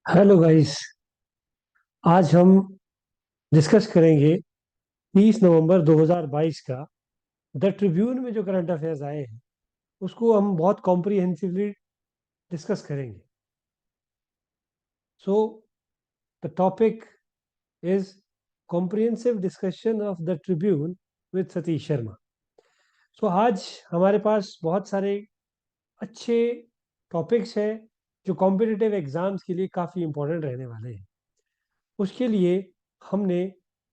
Hello guys. आज हम discuss करेंगे 30 नवंबर 2022 का द ट्रिब्यून में जो करंट अफेयर्स आए हैं उसको हम बहुत कॉम्प्रिहेंसिवली डिस्कस करेंगे। So the topic is comprehensive discussion of the Tribune with Satish Sharma. So आज हमारे पास बहुत सारे अच्छे टॉपिक्स हैं जो कॉम्पिटिटिव एग्जाम्स के लिए काफ़ी इंपॉर्टेंट रहने वाले हैं। उसके लिए हमने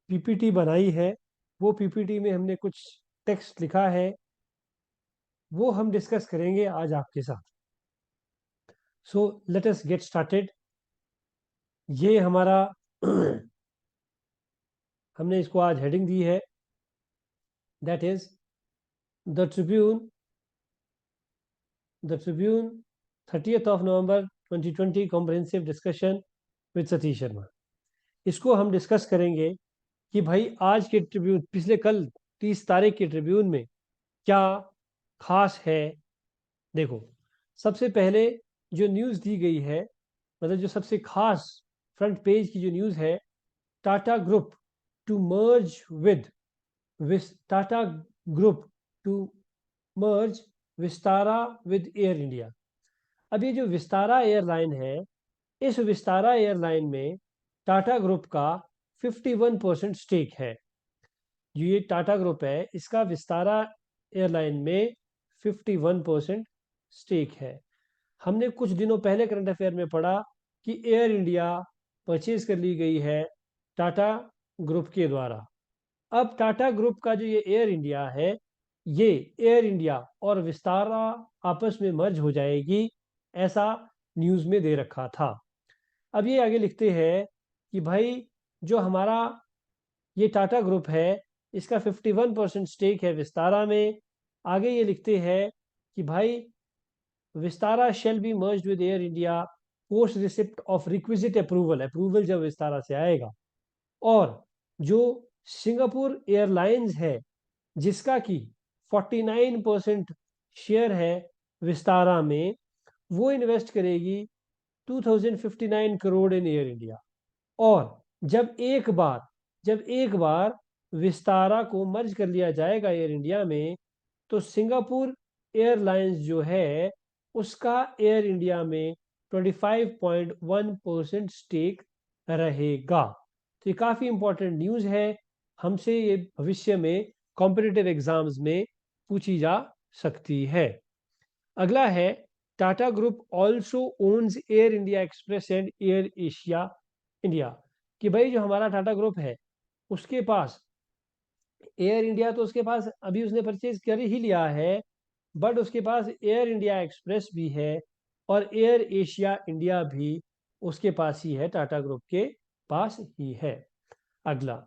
पीपीटी बनाई है। वो पीपीटी में हमने कुछ टेक्स्ट लिखा है, वो हम डिस्कस करेंगे आज आपके साथ। So let us get started. ये हमारा हमने इसको आज हेडिंग दी है, that is the Tribune the Tribune 30 November 2020 comprehensive discussion with Satish Sharma. इसको हम डिस्कस करेंगे कि भाई आज के ट्रिब्यून, पिछले कल 30 तारीख के ट्रिब्यून में क्या खास है। देखो, सबसे पहले जो न्यूज़ दी गई है, मतलब जो सबसे खास फ्रंट पेज की जो न्यूज़ है, Tata group to merge with Tata group to merge Vistara with air India. अब ये जो विस्तारा एयरलाइन है, इस विस्तारा एयरलाइन में टाटा ग्रुप का 51% स्टेक है। जो ये टाटा ग्रुप है, इसका विस्तारा एयरलाइन में 51% स्टेक है। हमने कुछ दिनों पहले करंट अफेयर में पढ़ा कि एयर इंडिया परचेज कर ली गई है टाटा ग्रुप के द्वारा। अब टाटा ग्रुप का जो ये एयर इंडिया है, ये एयर इंडिया और विस्तारा आपस में मर्ज हो जाएगी, ऐसा न्यूज़ में दे रखा था। अब ये आगे लिखते हैं कि भाई जो हमारा ये टाटा ग्रुप है, इसका 51% स्टेक है विस्तारा में। आगे ये लिखते हैं कि भाई Vistara shall be merged with air India post receipt of requisite approval. Approval जब विस्तारा से आएगा, और जो सिंगापुर एयरलाइंस है, जिसका कि 49% शेयर है विस्तारा में, वो इन्वेस्ट करेगी 2059 करोड़ इन एयर इंडिया। और जब एक बार विस्तारा को मर्ज कर लिया जाएगा एयर इंडिया में, तो सिंगापुर एयरलाइंस जो है, उसका एयर इंडिया में 25.1% स्टेक रहेगा। तो ये काफ़ी इंपॉर्टेंट न्यूज़ है। हमसे ये भविष्य में कॉम्पिटिटिव एग्जाम्स में पूछी जा सकती है। अगला है, Tata group also owns air India express and air Asia India. कि भाई जो हमारा टाटा ग्रुप है, उसके पास एयर इंडिया, तो उसके पास अभी उसने परचेज कर ही लिया है, बट उसके पास एयर इंडिया एक्सप्रेस भी है और एयर एशिया इंडिया भी उसके पास ही है, टाटा ग्रुप के पास ही है। अगला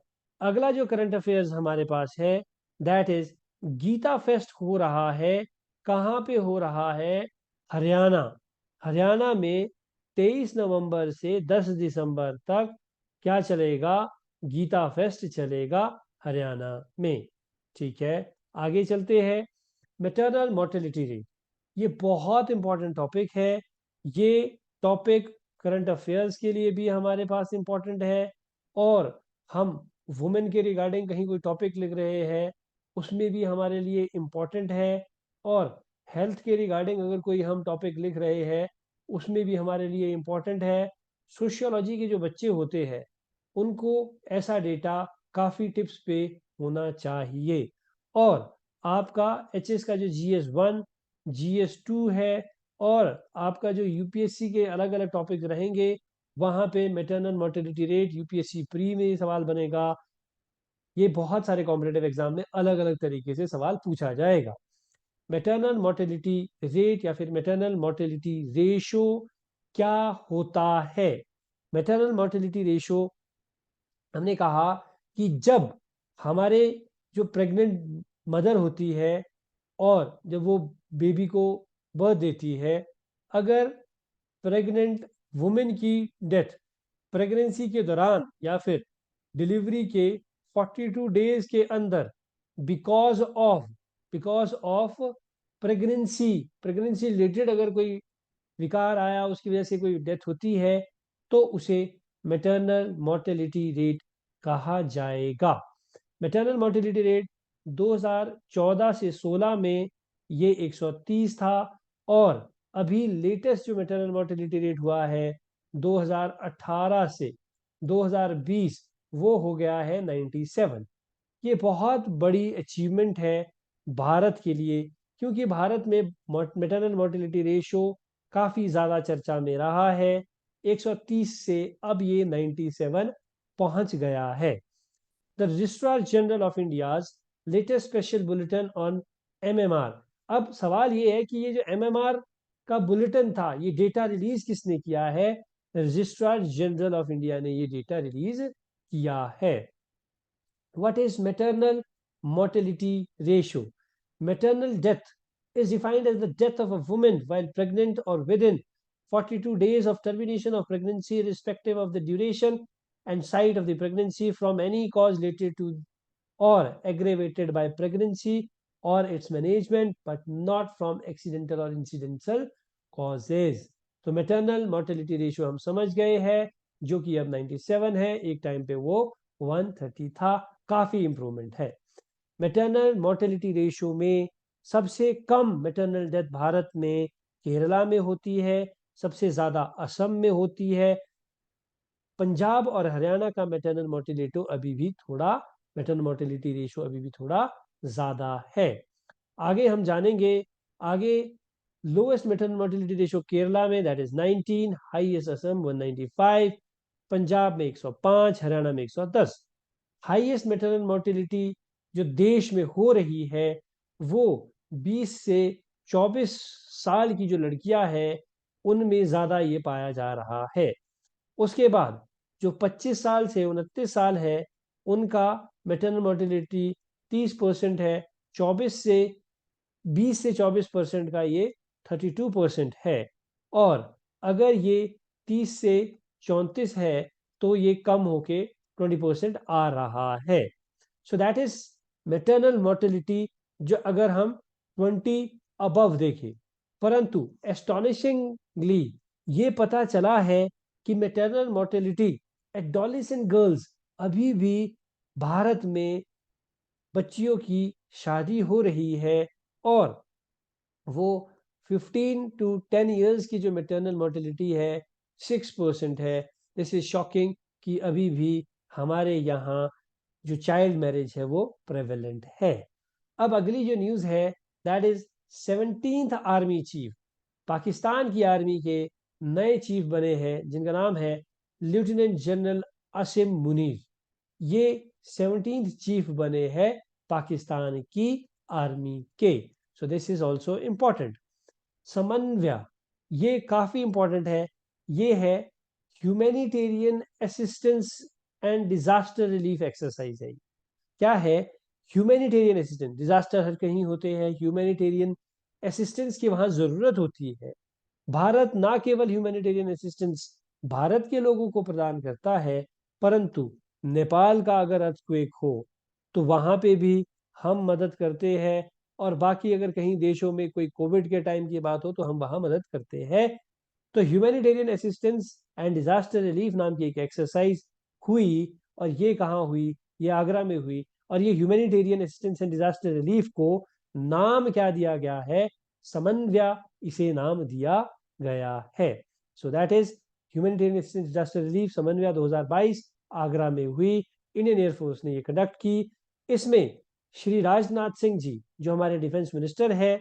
अगला जो करंट अफेयर्स हमारे पास है, दैट इज गीता फेस्ट हो रहा है। कहाँ पे हो रहा है? हरियाणा। हरियाणा में 23 नवंबर से 10 दिसंबर तक क्या चलेगा? गीता फेस्ट चलेगा हरियाणा में। ठीक है, आगे चलते हैं। मैटरनल मोर्टेलिटी रेट, ये बहुत इंपॉर्टेंट टॉपिक है। ये टॉपिक करंट अफेयर्स के लिए भी हमारे पास इंपॉर्टेंट है, और हम वुमेन के रिगार्डिंग कहीं कोई टॉपिक लिख रहे हैं, उसमें भी हमारे लिए इम्पोर्टेंट है। और हेल्थ के रिगार्डिंग अगर कोई हम टॉपिक लिख रहे हैं, उसमें भी हमारे लिए इम्पोर्टेंट है। सोशियोलॉजी के जो बच्चे होते हैं, उनको ऐसा डेटा काफ़ी टिप्स पे होना चाहिए। और आपका एचएस का जो GS1, GS2 है, और आपका जो यूपीएससी के अलग अलग टॉपिक रहेंगे, वहाँ पे maternal mortality rate UPSC pre में ये सवाल बनेगा। ये बहुत सारे कॉम्पिटेटिव एग्जाम में अलग अलग तरीके से सवाल पूछा जाएगा। मैटरनल मोर्टेलिटी रेट या फिर मैटरनल मोर्टेलिटी रेशो क्या होता है? मैटरनल मोर्टेलिटी रेशो, हमने कहा कि जब हमारे जो प्रेग्नेंट मदर होती है, और जब वो बेबी को बर्थ देती है, अगर प्रेग्नेंट वुमेन की डेथ प्रेगनेंसी के दौरान या फिर डिलीवरी के 42 डेज के अंदर, because of because of pregnancy pregnancy related अगर कोई विकार आया, उसकी वजह से कोई डेथ होती है, तो उसे मैटरनल मोर्टेलिटी रेट कहा जाएगा। मैटरनल मोर्टेलिटी रेट 2014 से 16 में ये 130 था, और अभी लेटेस्ट जो मैटरनल मोर्टेलिटी रेट हुआ है 2018 से 2020, वो हो गया है 97। ये बहुत बड़ी अचीवमेंट है भारत के लिए, क्योंकि भारत में मैटरनल मोर्टेलिटी रेशो काफ़ी ज़्यादा चर्चा में रहा है। 130 से अब ये 97 पहुंच गया है। The registrar general of India's latest special bulletin on MMR. अब सवाल ये है कि ये जो एमएमआर का बुलेटिन था, ये डेटा रिलीज किसने किया है? रजिस्ट्रार जनरल ऑफ इंडिया ने ये डेटा रिलीज किया है। What is maternal mortality ratio? Maternal death is defined as the death of a woman while pregnant or within 42 days of termination of pregnancy, irrespective of the duration and site of the pregnancy, from any cause related to or aggravated by pregnancy or its management, but not from accidental or incidental causes. तो maternal mortality ratio हम समझ गए हैं, जो कि अब 97 है। एक टाइम पे वो 130 था, काफी इंप्रूवमेंट है। मैटरनल मोर्टेलिटी रेशियो में सबसे कम मैटरनल डेथ भारत में केरला में होती है, सबसे ज्यादा असम में होती है। पंजाब और हरियाणा का मैटरनल मोर्टेलिटी रेशियो अभी भी थोड़ा ज्यादा है। आगे हम जानेंगे। आगे lowest maternal mortality ratio Kerala में, that is 19, highest Assam 195, Punjab में 105, हरियाणा में 110। हाईएस्ट मैटरनल मोर्टेलिटी जो देश में हो रही है वो 20 से 24 साल की जो लड़कियां हैं उनमें ज़्यादा ये पाया जा रहा है। उसके बाद जो 25 साल से 29 साल है उनका मैटरनल मोर्टेलिटी 30% है। 20 से 24% का ये 32% है। और अगर ये 30 से 34 है तो ये कम होके 20% आ रहा है। सो दैट इज मैटरनल मोर्टेलिटी जो अगर हम 20 अबव देखें। परंतु एस्टोनिशिंगली ये पता चला है कि मैटरनल मोर्टेलिटी एडोलेसेंट गर्ल्स, अभी भी भारत में बच्चियों की शादी हो रही है और वो 15 टू 10 इयर्स की जो मैटरनल मोर्टेलिटी है 6% है। दिस इज शॉकिंग कि अभी भी हमारे यहाँ जो चाइल्ड मैरिज है वो प्रेवेलेंट है। अब अगली जो न्यूज़ है that is 17th army chief. Pakistan की आर्मी के नए चीफ बने हैं जिनका नाम है लेफ्टिनेंट जनरल आसिम मुनीर। ये 17th चीफ बने हैं पाकिस्तान की आर्मी के। So this is also important. समन्वय, ये काफी इंपॉर्टेंट है। ये है humanitarian assistance and disaster relief exercise है। क्या है? Humanitarian assistance. डिजास्टर हर कहीं होते हैं, ह्यूमैनिटेरियन असिस्टेंस की वहां जरूरत होती है। भारत ना केवल ह्यूमैनिटेरियन असिस्टेंस भारत के लोगों को प्रदान करता है, परंतु नेपाल का अगर अर्थक्वेक हो तो वहां पे भी हम मदद करते हैं। और बाकी अगर कहीं देशों में कोई कोविड के टाइम की बात हो तो हम वहां मदद करते हैं। तो humanitarian assistance and disaster relief नाम की एक एक्सरसाइज हुई, और ये कहाँ हुई? ये आगरा में हुई। और ये humanitarian assistance and disaster relief को नाम क्या दिया गया है? समन्वय इसे नाम दिया गया है। सो that is humanitarian assistance disaster relief समन्वय 2022 आगरा में हुई। इंडियन एयरफोर्स ने ये कंडक्ट की। इसमें श्री राजनाथ सिंह जी जो हमारे डिफेंस मिनिस्टर है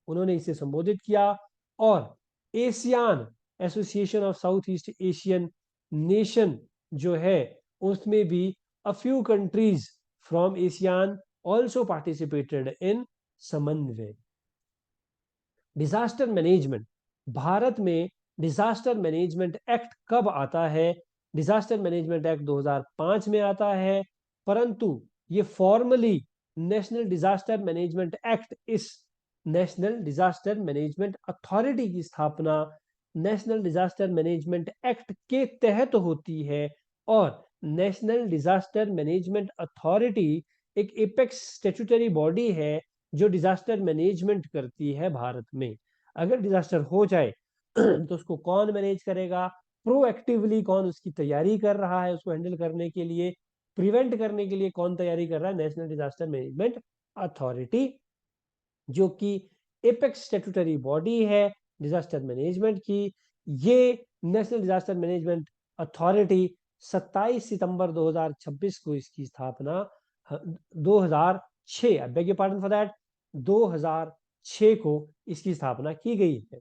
उन्होंने इसे संबोधित किया। और ASEAN association of south east Asian nation जो है उसमें भी a few countries from ASEAN also participated in Samanvay. Disaster management, Bharat में डिजास्टर मैनेजमेंट एक्ट कब आता है? डिजास्टर मैनेजमेंट एक्ट 2005 में आता है, परंतु ये formally national disaster management act, इस नेशनल डिजास्टर मैनेजमेंट अथॉरिटी की स्थापना नेशनल डिजास्टर मैनेजमेंट एक्ट के तहत होती है। और नेशनल डिजास्टर मैनेजमेंट अथॉरिटी एक एपेक्स स्टैट्यूटरी बॉडी है जो डिजास्टर मैनेजमेंट करती है भारत में। अगर डिजास्टर हो जाए तो उसको कौन मैनेज करेगा? प्रोएक्टिवली कौन उसकी तैयारी कर रहा है उसको हैंडल करने के लिए, प्रिवेंट करने के लिए कौन तैयारी कर रहा है, नेशनल डिजास्टर मैनेजमेंट अथॉरिटी, जो कि एपेक्स स्टैट्यूटरी बॉडी है डिजास्टर मैनेजमेंट की। ये नेशनल डिजास्टर मैनेजमेंट अथॉरिटी 27 सितंबर 2026 को इसकी स्थापना 2006, I beg your pardon for that, 2006 को इसकी स्थापना की गई है।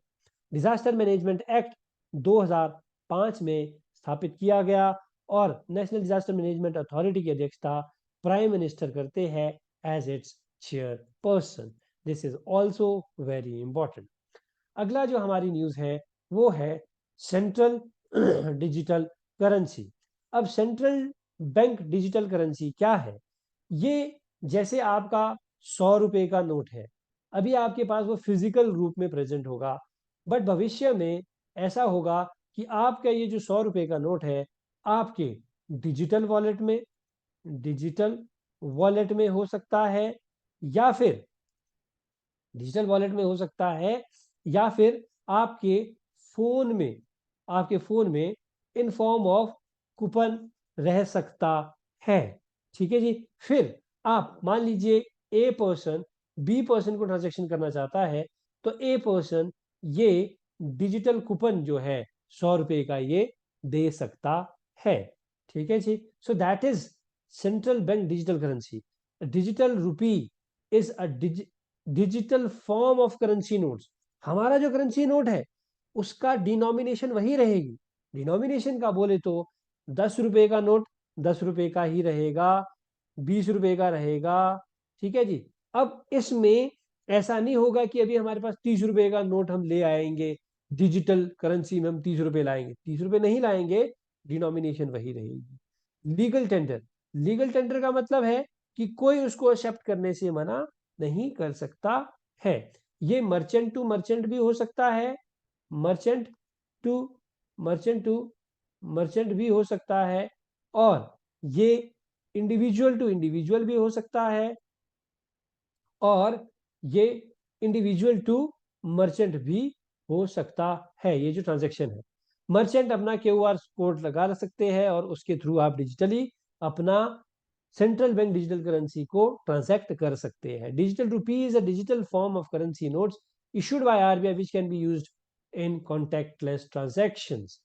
डिजास्टर मैनेजमेंट एक्ट 2005 में स्थापित किया गया और नेशनल डिजास्टर मैनेजमेंट अथॉरिटी की अध्यक्षता प्राइम मिनिस्टर करते हैं as its chairperson. This is also very important. अगला जो हमारी न्यूज है वो है सेंट्रल डिजिटल करेंसी। अब सेंट्रल बैंक डिजिटल करेंसी क्या है? ये जैसे आपका 100 रुपए का नोट है, अभी आपके पास वो फिजिकल रूप में प्रेजेंट होगा, बट भविष्य में ऐसा होगा कि आपका ये जो 100 रुपए का नोट है आपके डिजिटल वॉलेट में हो सकता है, या फिर डिजिटल वॉलेट में हो सकता है, या फिर फोन में आपके फोन में इन फॉर्म ऑफ कूपन रह सकता है। ठीक है जी। फिर आप मान लीजिए ए पर्सन बी पर्सन को ट्रांजेक्शन करना चाहता है, तो ए पर्सन ये डिजिटल कूपन जो है 100 रुपए का ये दे सकता है। ठीक है जी। So that is central bank digital currency. Digital rupee is a digital form of currency notes. हमारा जो करेंसी नोट है उसका डिनोमिनेशन वही रहेगी। डिनोमिनेशन का बोले तो 10 रुपए का नोट 10 रुपए का ही रहेगा, 20 रुपए का रहेगा। ठीक है जी। अब इसमें ऐसा नहीं होगा कि अभी हमारे पास 30 रुपए का नोट हम ले आएंगे, डिजिटल करेंसी में हम 30 रुपए लाएंगे, 30 रुपए नहीं लाएंगे, डिनोमिनेशन वही रहेगी। लीगल टेंडर का मतलब है कि कोई उसको एक्सेप्ट करने से मना नहीं कर सकता है। ये मर्चेंट टू मर्चेंट भी हो सकता है, merchant to merchant to merchant भी हो सकता है, और ये इंडिविजुअल टू इंडिविजुअल भी हो सकता है, और ये इंडिविजुअल टू मर्चेंट भी हो सकता है। ये जो ट्रांजैक्शन है, मर्चेंट अपना क्यूआर कोड लगा सकते हैं और उसके थ्रू आप डिजिटली अपना सेंट्रल बैंक डिजिटल करेंसी को ट्रांजैक्ट कर सकते हैं। Digital rupee is a digital form of currency notes issued by RBI which can be used in contactless transactions.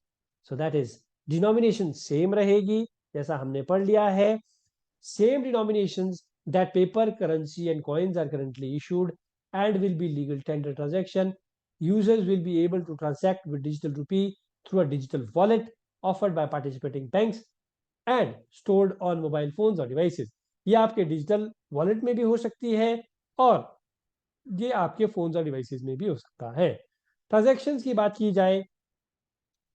So that is denomination same रहेगी जैसा हमने पढ़ लिया है। Same denominations that paper currency and coins are currently issued and will be legal tender transaction. Users will be able to transact with digital rupee through a digital wallet offered by participating banks and stored on mobile phones or devices. ये आपके digital wallet में भी हो सकती है और ये आपके फोन्स और डिवाइसेस में भी हो सकता है। ट्रांजैक्शंस की बात की जाए,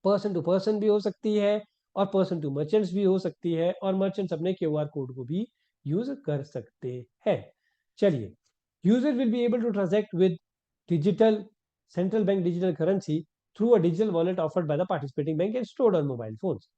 पर्सन टू पर्सन भी हो सकती है और पर्सन टू मर्चेंट्स भी हो सकती है, और मर्चेंट्स अपने क्यूआर कोड को भी यूज कर सकते हैं। चलिए, user will be able to transact with digital central bank digital currency through a digital wallet offered by the participating bank and stored on mobile phones.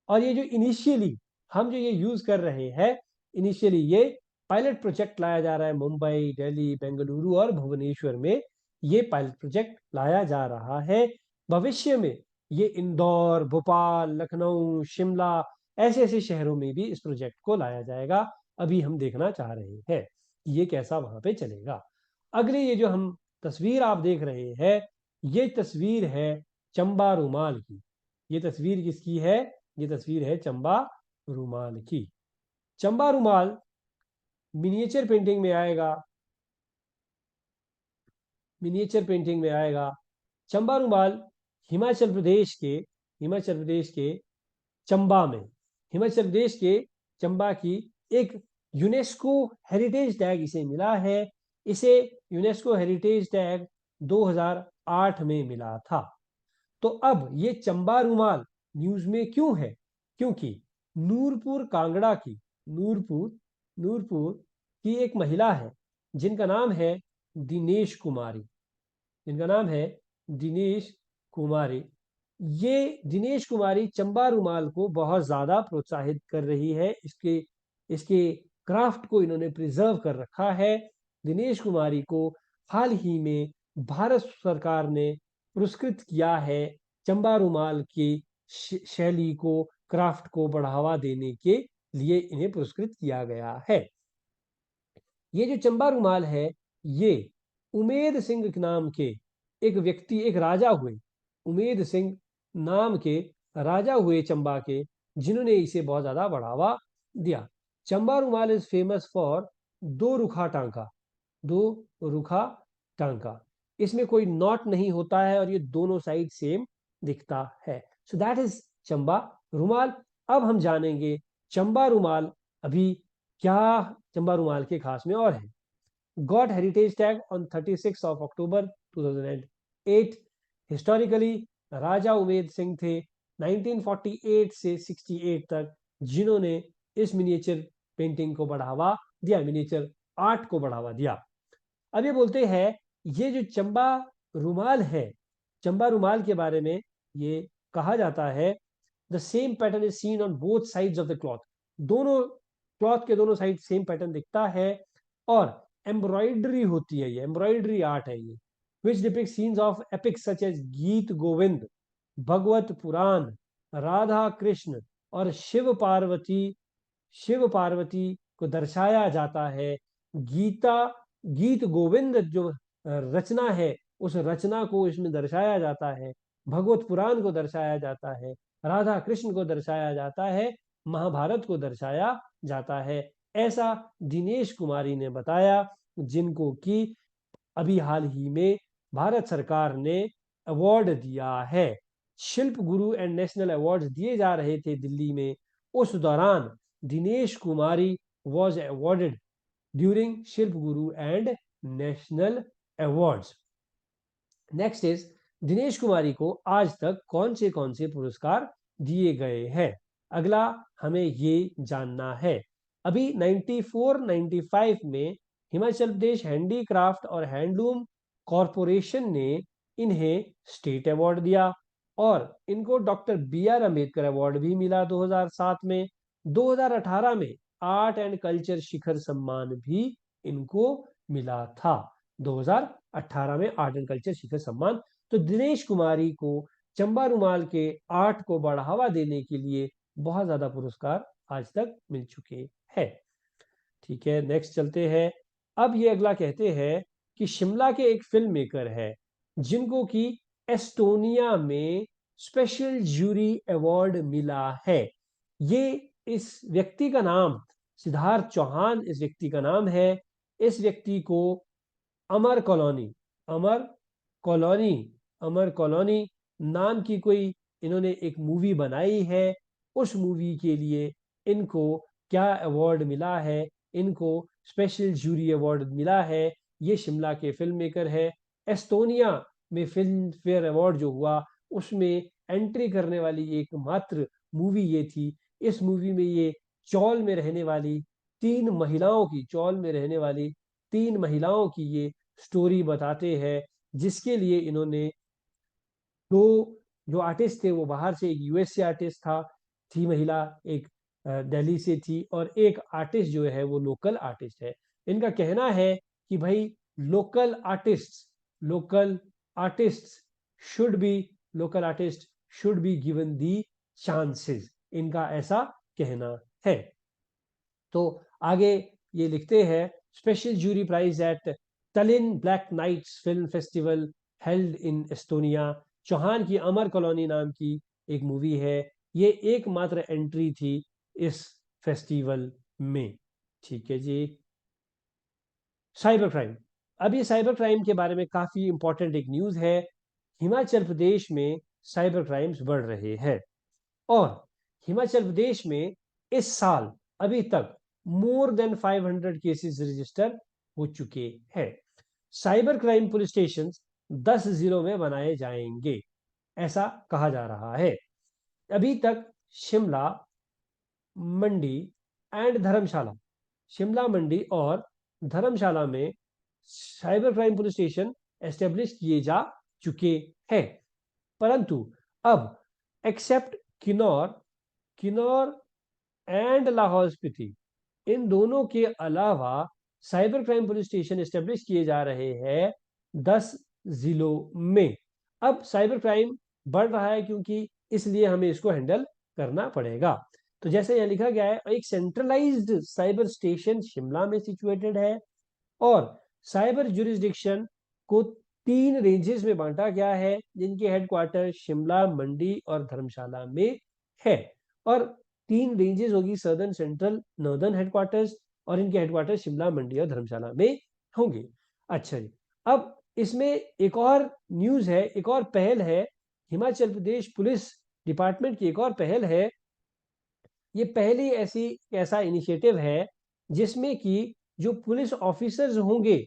और ये जो इनिशियली हम जो ये यूज कर रहे हैं, इनिशियली ये पायलट प्रोजेक्ट लाया जा रहा है मुंबई, दिल्ली, बेंगलुरु और भुवनेश्वर में ये पायलट प्रोजेक्ट लाया जा रहा है। भविष्य में ये इंदौर, भोपाल, लखनऊ, शिमला ऐसे ऐसे शहरों में भी इस प्रोजेक्ट को लाया जाएगा। अभी हम देखना चाह रहे हैं कि ये कैसा वहां पे चलेगा। अगले ये जो हम तस्वीर आप देख रहे हैं, ये तस्वीर है चंबा रूमाल की। ये तस्वीर किसकी है? ये तस्वीर है चंबा रूमाल की। चंबा रूमाल मिनिएचर पेंटिंग में आएगा, मिनिएचर पेंटिंग में आएगा। चंबा रूमाल हिमाचल प्रदेश के चंबा में, हिमाचल प्रदेश के चंबा की एक यूनेस्को हेरिटेज टैग इसे मिला है। इसे यूनेस्को हेरिटेज टैग 2008 में मिला था। तो अब ये चंबा रूमाल न्यूज में क्यों है? क्योंकि नूरपुर कांगड़ा की नूरपुर नूरपुर की एक महिला है जिनका नाम है दिनेश कुमारी, जिनका नाम है दिनेश कुमारी। ये दिनेश कुमारी चंबा रूमाल को बहुत ज्यादा प्रोत्साहित कर रही है। इसके इसके क्राफ्ट को इन्होंने प्रिजर्व कर रखा है। दिनेश कुमारी को हाल ही में भारत सरकार ने पुरस्कृत किया है चंबा रूमाल की शैली को, क्राफ्ट को बढ़ावा देने के लिए इन्हें पुरस्कृत किया गया है। ये जो चंबा रुमाल है, ये उमेद सिंह नाम के एक व्यक्ति, एक राजा हुए, उमेद सिंह नाम के राजा हुए चंबा के, जिन्होंने इसे बहुत ज्यादा बढ़ावा दिया। चंबा रुमाल इज फेमस फॉर दो रुखा टांका, दो रुखा टांका। इसमें कोई नॉट नहीं होता है और ये दोनों साइड सेम दिखता है। सो दैट इज चंबा रुमाल। अब हम जानेंगे चंबा रुमाल अभी क्या चंबा रुमाल के खास में और है। Got heritage tag on 36 of October 2008। Historically Raja Umed Singh थे 1948 से 68 तक, जिन्होंने इस मिनिएचर पेंटिंग को बढ़ावा दिया, मिनिएचर आर्ट को बढ़ावा दिया। अब ये बोलते हैं, ये जो चंबा रुमाल है, चंबा रुमाल के बारे में ये कहा जाता है, the same pattern is seen on both sides of the cloth. दोनों क्लॉथ के दोनों साइड सेम पैटर्न दिखता है और एम्ब्रॉयडरी होती है, ये एम्ब्रॉयडरी आर्ट है ये, which depict scenes of epics such as Geet Govind, भगवत पुराण, राधा कृष्ण और शिव पार्वती को दर्शाया जाता है। गीत गोविंद जो रचना है, उस रचना को इसमें दर्शाया जाता है, भगवत पुराण को दर्शाया जाता है, राधा कृष्ण को दर्शाया जाता है, महाभारत को दर्शाया जाता है। ऐसा दिनेश कुमारी ने बताया, जिनको कि अभी हाल ही में भारत सरकार ने अवार्ड दिया है। शिल्प गुरु एंड नेशनल अवार्ड दिए जा रहे थे दिल्ली में, उस दौरान Dinesh Kumari was awarded during Shilp Guru and national awards. Next is, Dinesh Kumari को आज तक कौन से पुरस्कार दिए गए हैं, अगला हमें ये जानना है। अभी 94-95 में हिमाचल प्रदेश हैंडीक्राफ्ट और हैंडलूम कॉरपोरेशन ने इन्हें स्टेट अवार्ड दिया और इनको डॉक्टर बी.आर. अम्बेडकर अवार्ड भी मिला 2007 में। 2018 में आर्ट एंड कल्चर शिखर सम्मान भी इनको मिला था, 2018 में आर्ट एंड कल्चर शिखर सम्मान। तो दिनेश कुमारी को चंबा रुमाल के आर्ट को बढ़ावा देने के लिए बहुत ज्यादा पुरस्कार आज तक मिल चुके हैं। ठीक है, नेक्स्ट चलते हैं। अब ये अगला कहते हैं कि शिमला के एक फिल्म मेकर है, जिनको कि एस्टोनिया में स्पेशल जूरी अवार्ड मिला है। ये इस व्यक्ति का नाम सिद्धार्थ चौहान इस व्यक्ति का नाम है। इस व्यक्ति को अमर कॉलोनी अमर कॉलोनी नाम की कोई इन्होंने एक मूवी बनाई है। उस मूवी के लिए इनको क्या अवार्ड मिला है, इनको स्पेशल जूरी अवार्ड मिला है। ये शिमला के फिल्म मेकर है। एस्टोनिया में फिल्म फेयर अवार्ड जो हुआ, उसमें एंट्री करने वाली एकमात्र मूवी ये थी। इस मूवी में ये चौल में रहने वाली तीन महिलाओं की ये स्टोरी बताते हैं, जिसके लिए इन्होंने दो जो आर्टिस्ट थे वो बाहर से, एक यूएस से आर्टिस्ट थी महिला, एक दिल्ली से थी, और एक आर्टिस्ट जो है वो लोकल आर्टिस्ट है। इनका कहना है कि भाई local artist should be given the chances, इनका ऐसा कहना है। तो आगे ये लिखते हैं, special jury prize at Tallinn Black Nights Film Festival held in Estonia. Chauhan की अमर कॉलोनी नाम की एक मूवी है, ये एकमात्र एंट्री थी इस फेस्टिवल में। ठीक है जी। साइबर क्राइम, अभी साइबर क्राइम के बारे में काफी इंपॉर्टेंट एक न्यूज है। हिमाचल प्रदेश में साइबर क्राइम्स बढ़ रहे हैं और हिमाचल प्रदेश में इस साल अभी तक मोर देन 500 केसेस रजिस्टर हो चुके हैं। साइबर क्राइम पुलिस स्टेशन 10 जिलों में बनाए जाएंगे, ऐसा कहा जा रहा है। अभी तक शिमला, मंडी एंड धर्मशाला, शिमला, मंडी और धर्मशाला में cyber crime police station establish किए जा चुके हैं, परंतु अब एक्सेप्ट किन्नौर एंड लाहौल स्पीति, इन दोनों के अलावा cyber crime police station establish किए जा रहे हैं 10 जिलों में। अब साइबर क्राइम बढ़ रहा है क्योंकि इसलिए हमें इसको हैंडल करना पड़ेगा। तो जैसे यहाँ लिखा गया है, एक सेंट्रलाइज्ड साइबर स्टेशन शिमला में सिचुएटेड है और साइबर जुरिस्डिक्शन को 3 रेंजेस में बांटा गया है, जिनके हेडक्वार्टर शिमला, मंडी और धर्मशाला में है। और 3 रेंजेस होगी, सदर्न, सेंट्रल, नॉर्दर्न हेडक्वार्टर्स, और इनके हेडक्वार्टर शिमला, मंडी और धर्मशाला में होंगे। अच्छा जी, अब इसमें एक और न्यूज़ है, एक और पहल है, हिमाचल प्रदेश पुलिस डिपार्टमेंट की एक और पहल है। ये पहली ऐसा इनिशिएटिव है जिसमें कि जो पुलिस ऑफिसर्स होंगे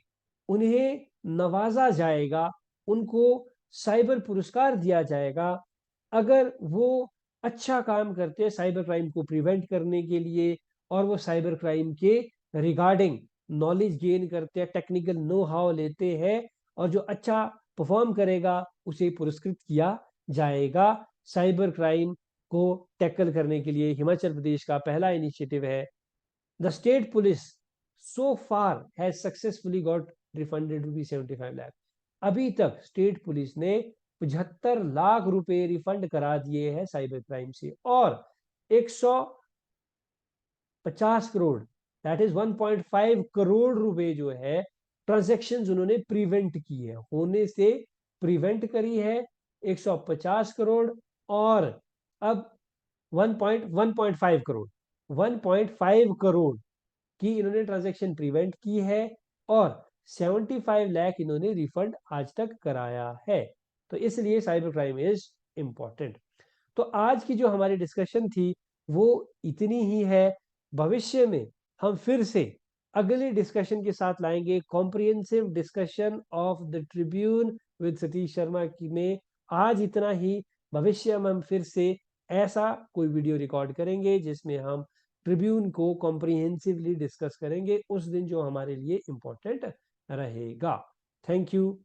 उन्हें नवाजा जाएगा, उनको साइबर पुरस्कार दिया जाएगा अगर वो अच्छा काम करते हैं साइबर क्राइम को प्रिवेंट करने के लिए, और वो साइबर क्राइम के रिगार्डिंग नॉलेज गेन करते हैं, टेक्निकल नो हाउ लेते हैं, और जो अच्छा परफॉर्म करेगा उसे पुरस्कृत किया जाएगा। साइबर क्राइम को टैकल करने के लिए हिमाचल प्रदेश का पहला इनिशिएटिव है। The state police so far has successfully got refunded ₹75 lakh. अभी तक स्टेट पुलिस ने 75 लाख रुपए रिफंड करा दिए हैं साइबर क्राइम से, और 150 करोड़, दैट इज 1.5 करोड़ रुपए जो है ट्रांजेक्शन उन्होंने प्रिवेंट की है, होने से प्रिवेंट करी है 150 करोड़। और अब 1.5 करोड़, 1.5 करोड़ की इन्होंने ट्रांजैक्शन प्रिवेंट की है, और 75 लाख इन्होंने रिफंड आज तक कराया है। तो इसलिए साइबर क्राइम इज इंपॉर्टेंट। तो आज की जो हमारी डिस्कशन थी वो इतनी ही है। भविष्य में हम फिर से अगले डिस्कशन के साथ लाएंगे, comprehensive discussion of the Tribune with Satish Sharma की में। आज इतना ही। भविष्य में हम फिर से ऐसा कोई वीडियो रिकॉर्ड करेंगे जिसमें हम ट्रिब्यून को कॉम्प्रिहेंसिवली डिस्कस करेंगे, उस दिन जो हमारे लिए इम्पोर्टेंट रहेगा। Thank you.